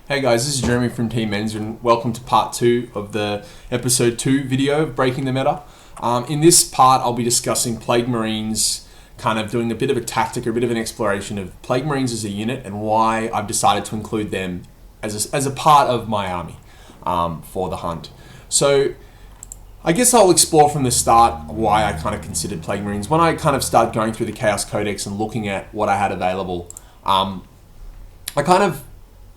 Hey guys, this is Jeremy from Team Men's and welcome to part 2 of the episode 2 video of Breaking the Meta. In this part I'll be discussing Plague Marines, kind of doing a bit of a tactic, or a bit of an exploration of Plague Marines as a unit and why I've decided to include them as a part of my army for the hunt. So I guess I'll explore from the start why I kind of considered Plague Marines. When I kind of started going through the Chaos Codex and looking at what I had available,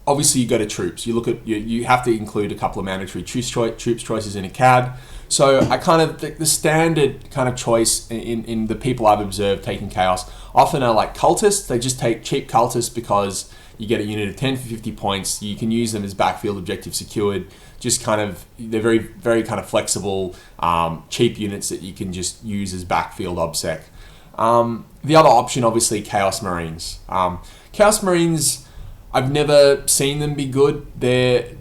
obviously you go to troops. You look at you have to include a couple of mandatory troops choices in a CAD. So I kind of the standard kind of choice in the people I've observed taking Chaos often are like cultists. They just take cheap cultists because you get a unit of 10 for 50 points. You can use them as backfield objective secured. Just kind of they're very very kind of flexible, cheap units that you can just use as backfield obsec. The other option, obviously, Chaos Marines. Chaos Marines, I've never seen them be good. They're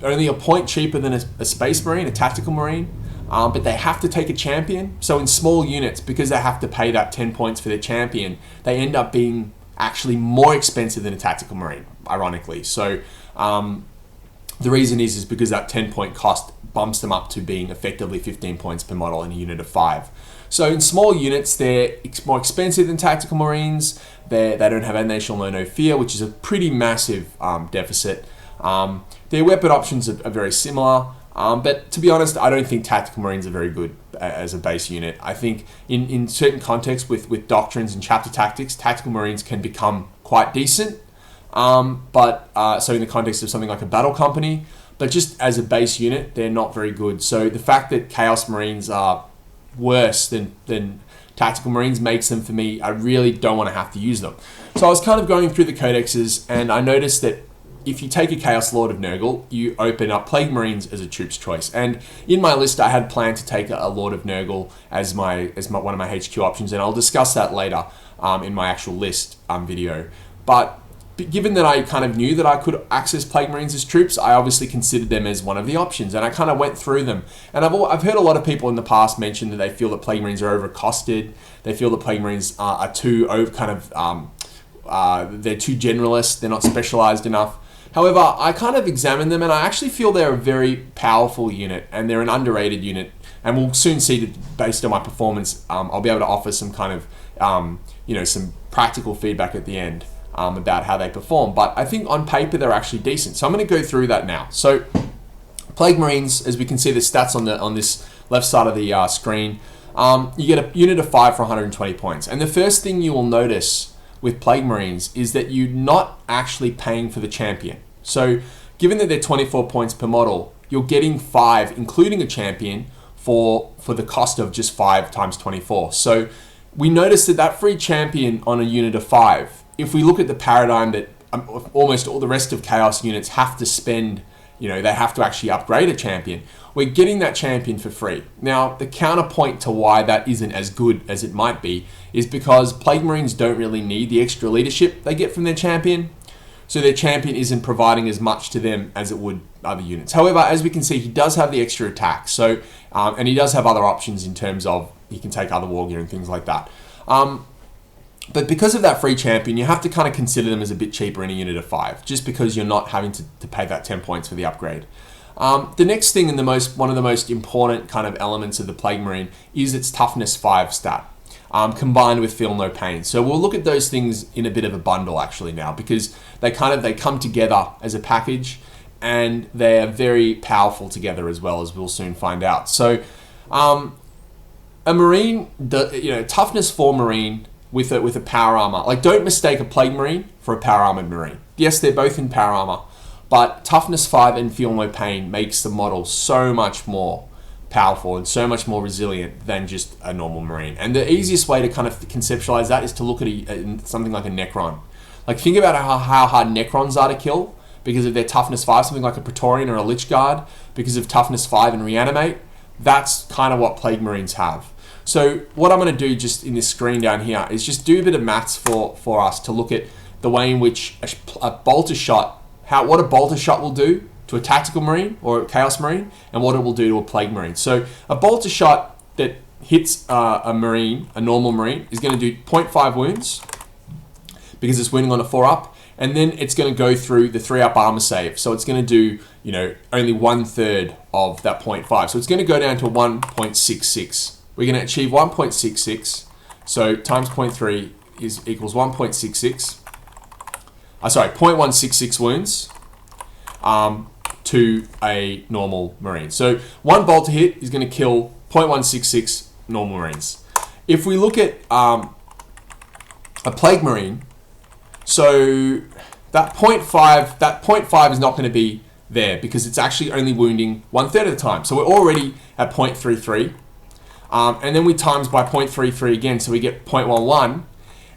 only a point cheaper than a Space Marine, a Tactical Marine, but they have to take a champion. So in small units, because they have to pay that 10 points for their champion, they end up being actually more expensive than a Tactical Marine, ironically. So the reason is because that 10-point cost bumps them up to being effectively 15 points per model in a unit of 5. So in small units, they're more expensive than Tactical Marines. They don't have Annation No Fear, which is a pretty massive deficit. Their weapon options are very similar, but to be honest, I don't think Tactical Marines are very good as a base unit. I think in certain contexts with doctrines and chapter tactics, Tactical Marines can become quite decent, so in the context of something like a battle company, but just as a base unit, they're not very good. So the fact that Chaos Marines are worse than Tactical Marines makes them, for me, I really don't want to have to use them. So I was kind of going through the codexes and I noticed that if you take a Chaos Lord of Nurgle, you open up Plague Marines as a troops choice. And in my list, I had planned to take a Lord of Nurgle as one of my HQ options, and I'll discuss that later in my actual list video. But given that I kind of knew that I could access Plague Marines as troops, I obviously considered them as one of the options, and I kind of went through them. And I've heard a lot of people in the past mention that they feel that Plague Marines are overcosted. They feel that Plague Marines are too they're too generalist. They're not specialized enough. However, I kind of examined them, and I actually feel they're a very powerful unit, and they're an underrated unit. And we'll soon see that based on my performance, I'll be able to offer some kind of some practical feedback at the end. About how they perform, but I think on paper they're actually decent. So I'm going to go through that now. So Plague Marines, as we can see the stats on this left side of the screen, you get a unit of 5 for 120 points. And the first thing you will notice with Plague Marines is that you're not actually paying for the champion. So given that they're 24 points per model, you're getting 5, including a champion, for the cost of just 5 times 24. So we notice that free champion on a unit of 5, if we look at the paradigm that almost all the rest of Chaos units have to spend, they have to actually upgrade a champion, we're getting that champion for free. Now, the counterpoint to why that isn't as good as it might be is because Plague Marines don't really need the extra leadership they get from their champion, so their champion isn't providing as much to them as it would other units. However, as we can see, he does have the extra attack, so and he does have other options in terms of he can take other war gear and things like that. But because of that free champion, you have to kind of consider them as a bit cheaper in a unit of 5, just because you're not having to pay that 10 points for the upgrade. The next thing and one of the most important kind of elements of the Plague Marine is its toughness 5 stat, combined with feel no pain. So we'll look at those things in a bit of a bundle actually now, because they come together as a package, and they're very powerful together as well, as we'll soon find out. So a Marine, toughness 4 Marine with a power armor. Like, don't mistake a Plague Marine for a power armored Marine. Yes, they're both in power armor, but toughness 5 and feel no pain makes the model so much more powerful and so much more resilient than just a normal Marine. And the easiest way to kind of conceptualize that is to look at something like a Necron. Like, think about how hard Necrons are to kill because of their toughness 5, something like a Praetorian or a Lich Guard, because of toughness 5 and reanimate. That's kind of what Plague Marines have. So what I'm going to do just in this screen down here is just do a bit of maths for us to look at the way in which a bolter shot, what a bolter shot will do to a Tactical Marine or a Chaos Marine, and what it will do to a Plague Marine. So a bolter shot that hits a normal Marine, is going to do 0.5 wounds because it's wounding on a 4-up, and then it's going to go through the 3-up armor save. So it's going to do, only 1/3 of that 0.5. So it's going to go down to 1.66. We're going to achieve 1.66. So times 0.3 equals 1.66. 0.166 wounds to a normal Marine. So one bolter hit is going to kill 0.166 normal Marines. If we look at a Plague Marine, so that 0.5 is not going to be there because it's actually only wounding 1/3 of the time. So we're already at 0.33. And then we times by 0.33 again, so we get 0.11.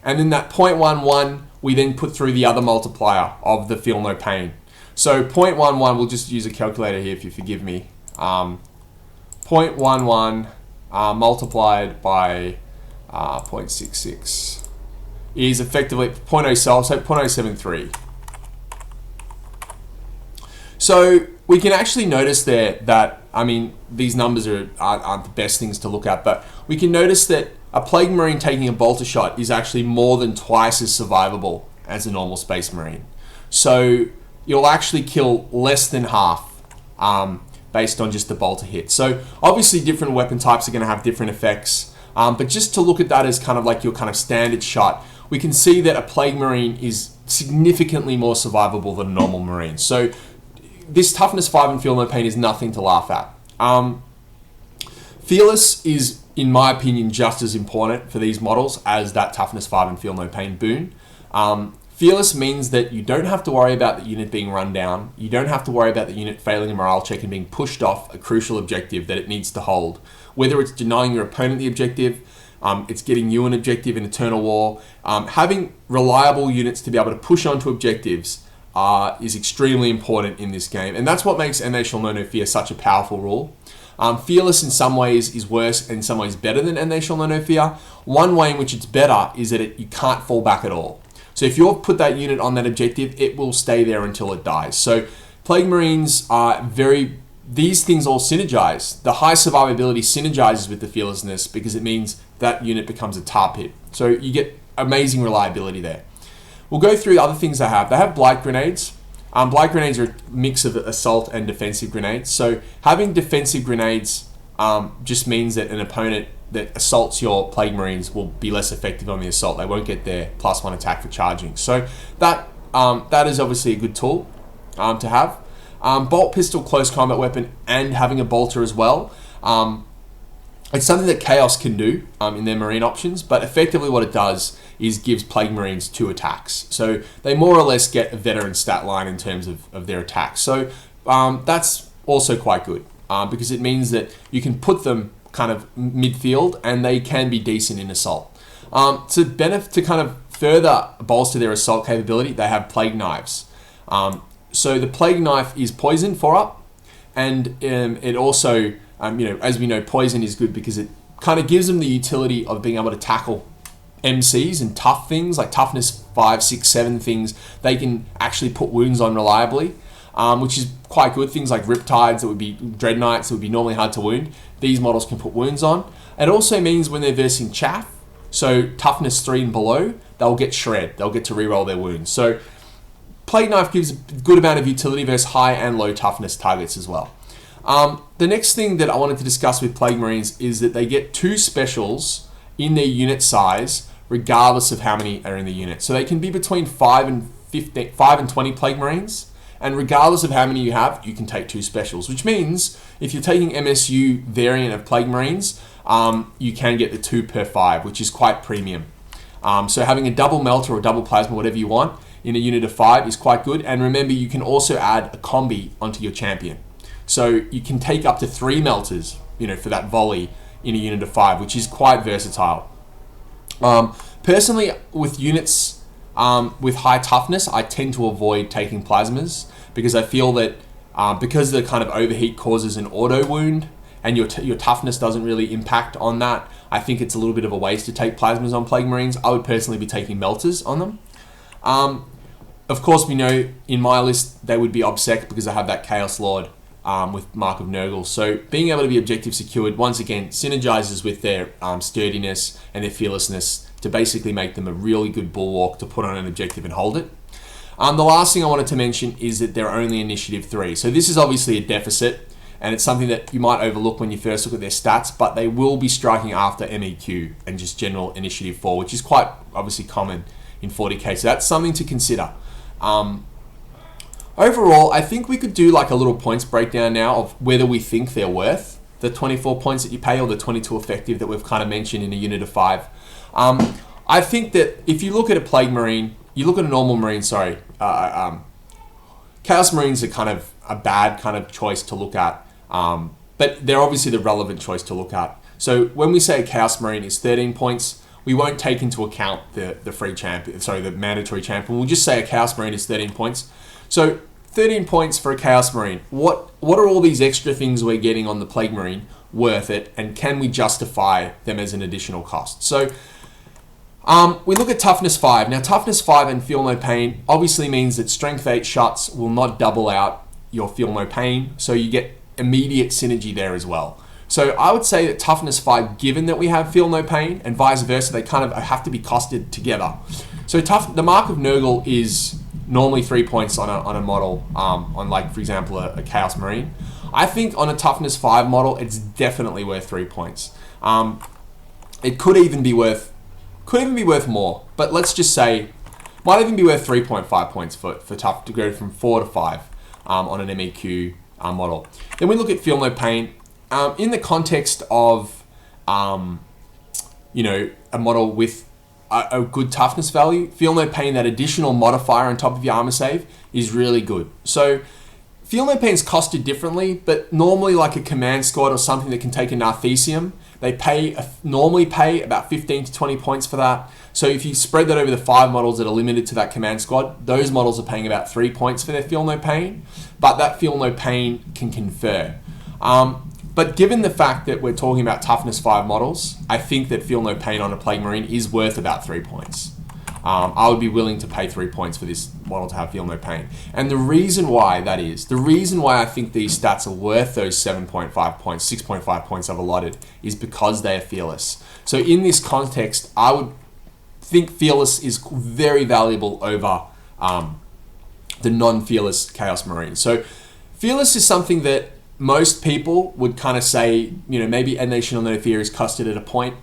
And then that 0.11, we then put through the other multiplier of the feel no pain. So 0.11, we'll just use a calculator here if you forgive me. 0.11 multiplied by 0.66 is effectively 0.073. So we can actually notice there that, these numbers aren't the best things to look at, but we can notice that a Plague Marine taking a bolter shot is actually more than twice as survivable as a normal Space Marine. So you'll actually kill less than half based on just the bolter hit. So obviously different weapon types are going to have different effects, but just to look at that as kind of like your kind of standard shot, we can see that a Plague Marine is significantly more survivable than a normal Marine. So this toughness 5 and feel no pain is nothing to laugh at. Fearless is, in my opinion, just as important for these models as that toughness 5 and feel no pain boon. Fearless means that you don't have to worry about the unit being run down. You don't have to worry about the unit failing a morale check and being pushed off a crucial objective that it needs to hold. Whether it's denying your opponent the objective, it's getting you an objective in Eternal War. Having reliable units to be able to push onto objectives is extremely important in this game. And that's what makes And They Shall Know No Fear such a powerful rule. Fearless in some ways is worse and in some ways better than And They Shall Know No Fear. One way in which it's better is that you can't fall back at all. So if you've put that unit on that objective, it will stay there until it dies. So Plague Marines are these things all synergize. The high survivability synergizes with the fearlessness because it means that unit becomes a tar pit. So you get amazing reliability there. We'll go through the other things they have. They have Blight Grenades. Blight Grenades are a mix of assault and defensive grenades. So having defensive grenades just means that an opponent that assaults your Plague Marines will be less effective on the assault. They won't get their +1 attack for charging. So that is obviously a good tool to have. Bolt Pistol, close combat weapon, and having a bolter as well. It's something that Chaos can do in their Marine options, but effectively what it does is gives Plague Marines 2 attacks. So they more or less get a veteran stat line in terms of their attacks. So that's also quite good because it means that you can put them kind of midfield and they can be decent in assault. To kind of further bolster their assault capability, they have Plague Knives. So the Plague Knife is poison 4-up, and it also, as we know, poison is good because it kind of gives them the utility of being able to tackle MCs and tough things like toughness 5, 6, 7 things. They can actually put wounds on reliably, which is quite good. Things like Riptides, that would be Dread Knights, that would be normally hard to wound. These models can put wounds on. It also means when they're versing chaff, so toughness 3 and below, they'll get shred. They'll get to reroll their wounds. So Plague Knife gives a good amount of utility versus high and low toughness targets as well. The next thing that I wanted to discuss with Plague Marines is that they get 2 specials in their unit size, regardless of how many are in the unit. So they can be between 5 and 20 Plague Marines, and regardless of how many you have, you can take 2 specials, which means if you're taking MSU variant of Plague Marines, you can get the 2 per 5, which is quite premium. So having a double melter or double plasma, whatever you want, in a unit of 5 is quite good. And remember, you can also add a combi onto your champion. So you can take up to 3 melters, for that volley in a unit of 5, which is quite versatile. Personally, with units with high toughness, I tend to avoid taking plasmas because I feel that because the kind of overheat causes an auto wound and your toughness doesn't really impact on that, I think it's a little bit of a waste to take plasmas on Plague Marines. I would personally be taking melters on them. Of course, we know in my list they would be obsec because I have that Chaos Lord with Mark of Nurgle. So being able to be objective secured, once again, synergizes with their sturdiness and their fearlessness to basically make them a really good bulwark to put on an objective and hold it. The last thing I wanted to mention is that they're only initiative 3. So this is obviously a deficit, and it's something that you might overlook when you first look at their stats, but they will be striking after MEQ and just general initiative 4, which is quite obviously common in 40k. So that's something to consider. Overall, I think we could do like a little points breakdown now of whether we think they're worth the 24 points that you pay or the 22 effective that we've kind of mentioned in a unit of 5. I think that if you look at a Plague Marine, you look at a normal Marine, Chaos Marines are kind of a bad kind of choice to look at, but they're obviously the relevant choice to look at. So when we say a Chaos Marine is 13 points, we won't take into account the free champion, the mandatory champion. We'll just say a Chaos Marine is 13 points. So 13 points for a Chaos Marine. What are all these extra things we're getting on the Plague Marine worth it, and can we justify them as an additional cost? So we look at Toughness 5. Now, Toughness 5 and Feel No Pain obviously means that Strength 8 shots will not double out your Feel No Pain, so you get immediate synergy there as well. So I would say that Toughness 5, given that we have Feel No Pain, and vice versa, they kind of have to be costed together. So the Mark of Nurgle is normally 3 points on a model, on like, for example, a Chaos Marine. I think on a Toughness 5 model, it's definitely worth 3 points. It could even be worth more, but let's just say, might even be worth 3.5 points for tough to go from 4 to 5 on an MEQ model. Then we look at Feel No Pain. In the context of, a model with a good toughness value, Feel No Pain, that additional modifier on top of your armor save, is really good. So Feel No Pain is costed differently, but normally like a command squad or something that can take a Narthesium, they normally pay about 15 to 20 points for that. So if you spread that over the 5 models that are limited to that command squad, those models are paying about 3 points for their Feel No Pain, but that Feel No Pain can confer. But given the fact that we're talking about Toughness 5 models, I think that Feel No Pain on a Plague Marine is worth about 3 points. I would be willing to pay 3 points for this model to have Feel No Pain. And the reason why I think these stats are worth those 7.5 points, 6.5 points I've allotted, is because they are fearless. So in this context, I would think fearless is very valuable over the non-fearless Chaos Marine. So fearless is something that most people would kind of say, maybe Annihilation or No Fear is costed at a point.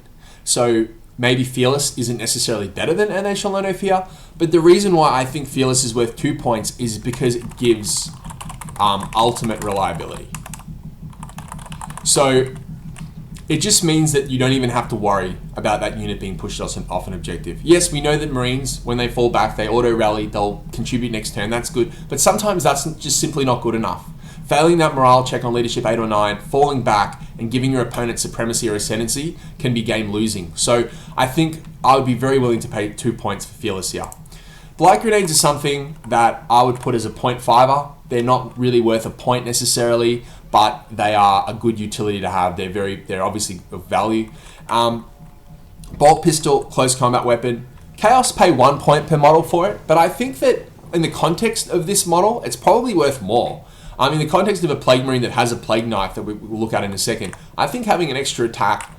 So maybe Fearless isn't necessarily better than Annihilation or No Fear, but the reason why I think Fearless is worth 2 points is because it gives ultimate reliability. So it just means that you don't even have to worry about that unit being pushed off an objective. Yes, we know that Marines, when they fall back, they auto-rally, they'll contribute next turn, that's good, but sometimes that's just simply not good enough. Failing that morale check on leadership 8 or 9, falling back, and giving your opponent supremacy or ascendancy can be game losing. So I think I would be very willing to pay 2 points for Fearless here. Blight Grenades is something that I would put as a 0.5er. They're not really worth a point necessarily, but they are a good utility to have. They're obviously of value. Bolt Pistol, close combat weapon. Chaos pay 1 point per model for it, but I think that in the context of this model, it's probably worth more. In the context of a Plague Marine that has a Plague Knife that we will look at in a second, I think having an extra attack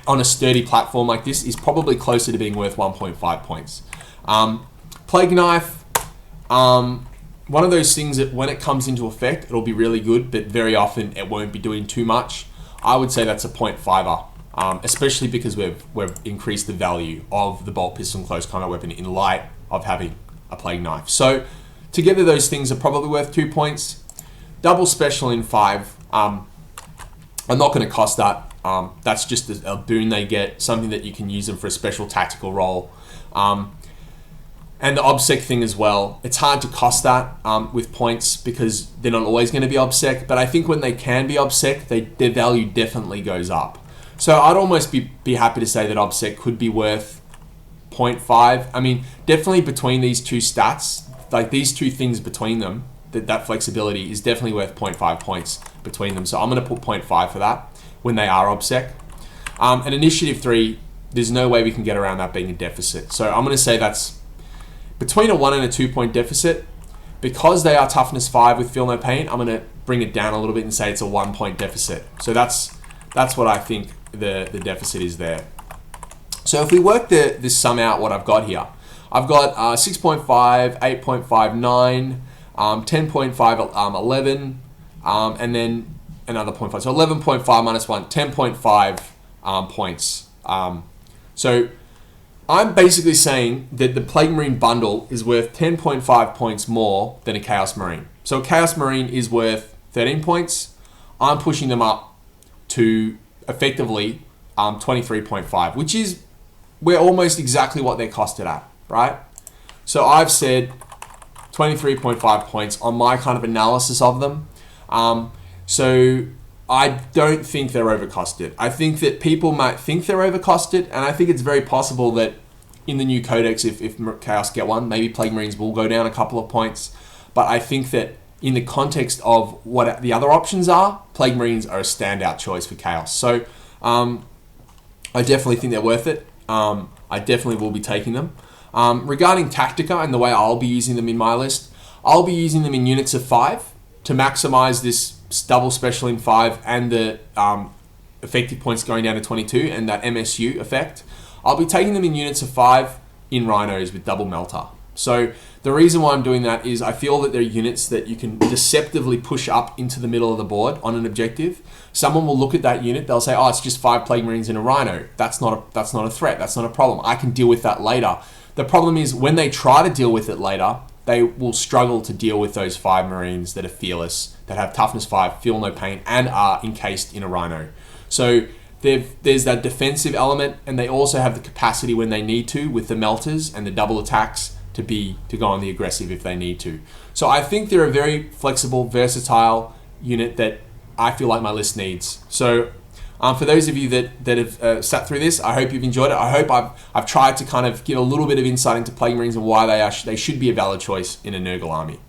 on a sturdy platform like this is probably closer to being worth 1.5 points. Plague Knife, one of those things that when it comes into effect, it'll be really good, but very often it won't be doing too much. I would say that's a 0.5er, especially because we've increased the value of the Bolt Pistol and Close Combat Weapon in light of having a Plague Knife. So together those things are probably worth 2 points. Double Special in 5, I'm not going to cost that. That's just a boon they get, something that you can use them for a special tactical role. And the OBSEC thing as well, it's hard to cost that with points because they're not always going to be OBSEC, but I think when they can be OBSEC, their value definitely goes up. So I'd almost be happy to say that OBSEC could be worth 0.5. I mean, definitely between these two stats, like these two things between them, that flexibility is definitely worth 0.5 points between them. So I'm going to put 0.5 for that when they are OBSEC. And Initiative 3, there's no way we can get around that being a deficit. So I'm going to say that's between a 1 and a 2 point deficit. Because they are Toughness 5 with Feel No Pain, I'm going to bring it down a little bit and say it's a 1 point deficit. So that's what I think the deficit is there. So if we work this sum out, what I've got here, I've got 6.5, 8.59, 10.5, 11, and then another 0.5. So 11.5 minus 1, 10.5 points. So I'm basically saying that the Plague Marine bundle is worth 10.5 points more than a Chaos Marine. So a Chaos Marine is worth 13 points. I'm pushing them up to effectively 23.5, which is we're almost exactly what they're costed at, right? So I've said 23.5 points on my kind of analysis of them. So I don't think they're overcosted. I think that people might think they're overcosted, and I think it's very possible that in the new codex, if Chaos get one, maybe Plague Marines will go down a couple of points. But I think that in the context of what the other options are, Plague Marines are a standout choice for Chaos. So I definitely think they're worth it. I definitely will be taking them. Regarding Tactica and the way I'll be using them in my list, I'll be using them in units of 5 to maximize this double special in 5 and the effective points going down to 22 and that MSU effect. I'll be taking them in units of 5 in Rhinos with double melter. So the reason why I'm doing that is I feel that they're units that you can deceptively push up into the middle of the board on an objective. Someone will look at that unit, they'll say, oh, it's just 5 Plague Marines in a Rhino. That's not a threat, that's not a problem. I can deal with that later. The problem is when they try to deal with it later, they will struggle to deal with those 5 Marines that are fearless, that have toughness 5, feel no pain, and are encased in a Rhino. So there's that defensive element, and they also have the capacity when they need to with the melters and the double attacks to go on the aggressive if they need to. So I think they're a very flexible, versatile unit that I feel like my list needs. So for those of you that have sat through this, I hope you've enjoyed it. I hope I've tried to kind of give a little bit of insight into Plague Marines and why they should be a valid choice in a Nurgle army.